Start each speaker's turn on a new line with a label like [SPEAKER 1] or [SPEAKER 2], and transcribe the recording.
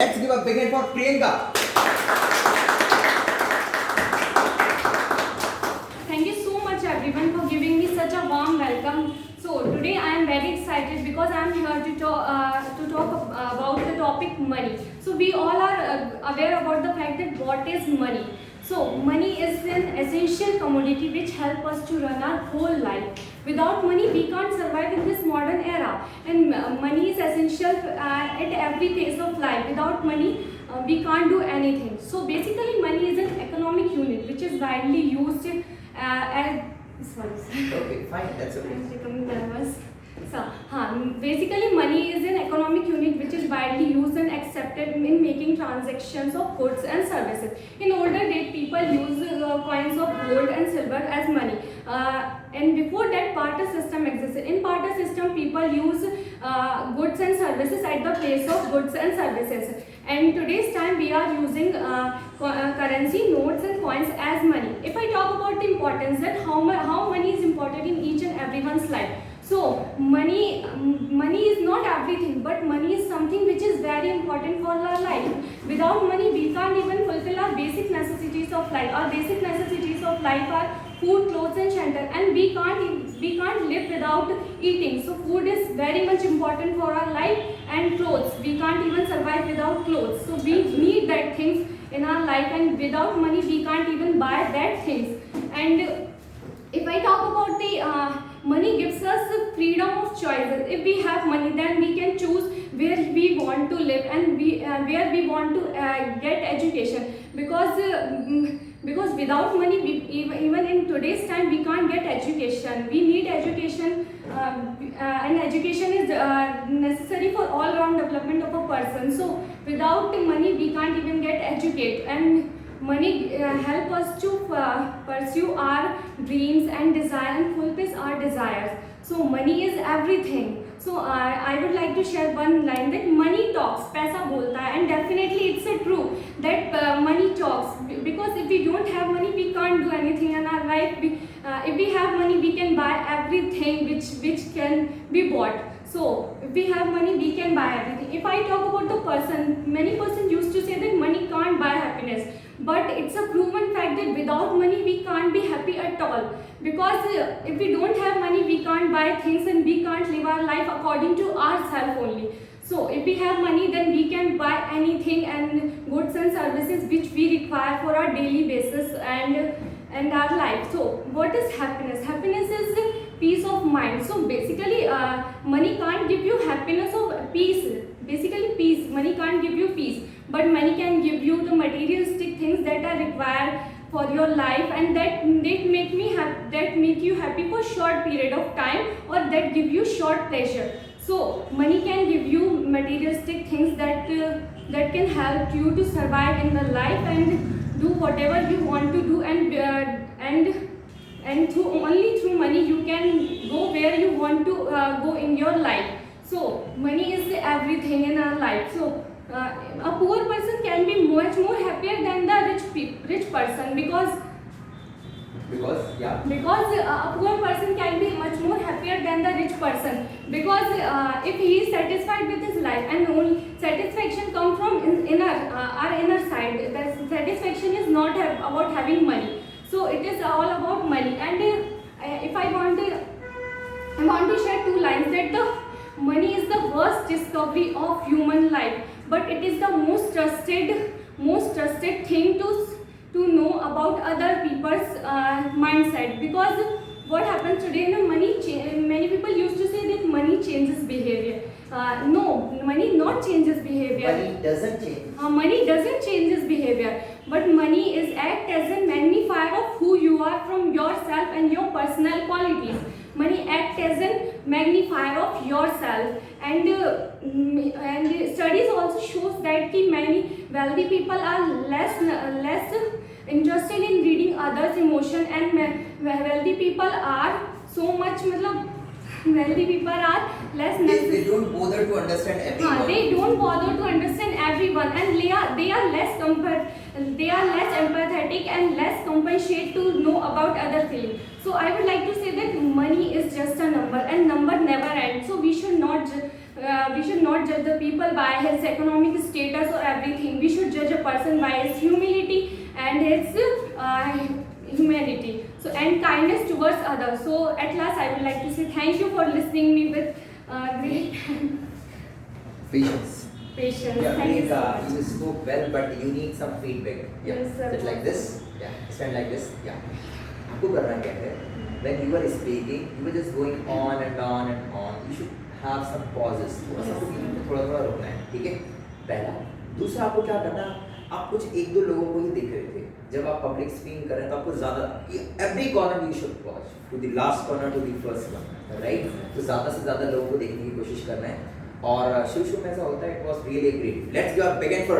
[SPEAKER 1] Let's give a big hand for Priyanka.
[SPEAKER 2] Thank you so much everyone for giving me such a warm welcome. So today I am very excited because I am here to talk about the topic money. So we all are aware about the fact that what is money. So money is an essential commodity which help us to run our whole life. Without money we can't survive in this modern era, and money is essential at every phase of life. Without money we can't do anything. So basically money is an economic unit which is widely used as sorry.
[SPEAKER 1] Okay, fine, that's okay.
[SPEAKER 2] I'm becoming nervous. So, basically money is an economic unit which is widely used and accepted in making transactions of goods and services. In older days, people used coins of gold and silver as money. And before that, barter system existed. In barter system, people use goods and services at the place of goods and services. And today's time, we are using currency, notes and coins as money. If I talk about the importance, that how money is important in each and everyone's life. So money is not everything, but money is something which is very important for our life. Without money, we can't even fulfill our basic necessities of life. Our basic necessities of life are food, clothes, and shelter, and we can't live without eating. So food is very much important for our life, and clothes. We can't even survive without clothes. So we need that things in our life, and without money, we can't even buy that things. And if I talk about the money gives us the freedom of choices. If we have money, then we can choose where we want to live and where we want to get education. Because without money, even in today's time, we can't get education. We need education, and education is necessary for all round development of a person. So without money, we can't even get educated. And money help us to pursue our dreams and desire and fulfill our desires. So money is everything. So I would like to share one line that money talks, पैसा बोलता है, and definitely it's a true that money talks. Because if we don't have money, we can't do anything in our life. If we have money, we can buy everything which can be bought. So if we have money, we can buy everything. If I talk about the person, many persons used to say that money can't buy happiness. But it's a proven fact that without money, we can't be happy at all. Because if we don't have money, we can't buy things and we can't live our life according to ourselves only. So if we have money, then we can buy anything and goods and services which we require for our daily basis and our life. So what is happiness? Happiness is peace of mind. So basically money can't give you happiness or peace. Basically peace. Money can't give you peace, but money can give you the materialistic things that are required for your life, and that make you happy for short period of time, or that give you short pleasure. So money can give you materialistic things that can help you to survive in the life and do whatever you want to do, and only through money you can go where you want to go in your life. So money is everything in our life. So a poor person can be much more happier than the rich person, because a poor person can be much more happier than the rich person, because if he is satisfied with his life, and only satisfaction comes from our inner side. The satisfaction is not about having money. So it is all about money. And if I want to share two lines, that the money is the worst discovery of human life, but it is the most trusted thing to know about other people's mindset. Because what happens today, many people used to say that money changes behavior. No, money not changes behavior.
[SPEAKER 1] Money doesn't change.
[SPEAKER 2] Money doesn't changes behavior, but money is act as a magnifier of who you are from yourself and your personal qualities. Money act as a magnifier of yourself, and studies also shows that many wealthy people are less interested in reading others' emotion, and wealthy people are so much wealthy people are less
[SPEAKER 1] They don't bother to understand everyone.
[SPEAKER 2] They don't bother to understand everyone, and they are less empathetic and less compassionate to know about other feelings. So I would like to say that money is just a number, and number never ends. So we should not we should not judge the people by his economic status or everything. We should judge a person by his humility and his humanity. So and kindness towards others. So at last, I would like to say thank you for listening me with great
[SPEAKER 1] Patience.
[SPEAKER 2] patience.
[SPEAKER 1] Yeah,
[SPEAKER 2] Thank you so
[SPEAKER 1] Priyanka,
[SPEAKER 2] much.
[SPEAKER 1] you spoke well, but you need some feedback. Yeah.
[SPEAKER 2] Yes, sir.
[SPEAKER 1] Sit like this. Yeah. Stand like this. Yeah. आपको करना क्या है? When you were speaking, you were just going on and on and on. You should have some pauses. थोड़ा सा
[SPEAKER 2] Yes.
[SPEAKER 1] बीच में थोड़ा रोकना है, ठीक है? पहला, दूसरा आपको क्या करना? आप कुछ एक दो लोगों को ही देख रहे थे. जब आप पब्लिक स्पीकिंग कर रहे हैं तो आपको ज़्यादा every corner you should watch to the last corner to the first one, right? तो ज़्यादा से ज़्यादा लोगों को देखने की कोशिश करना है. और शुरू में ऐसा होता है, it was really great. Let's give a big hand for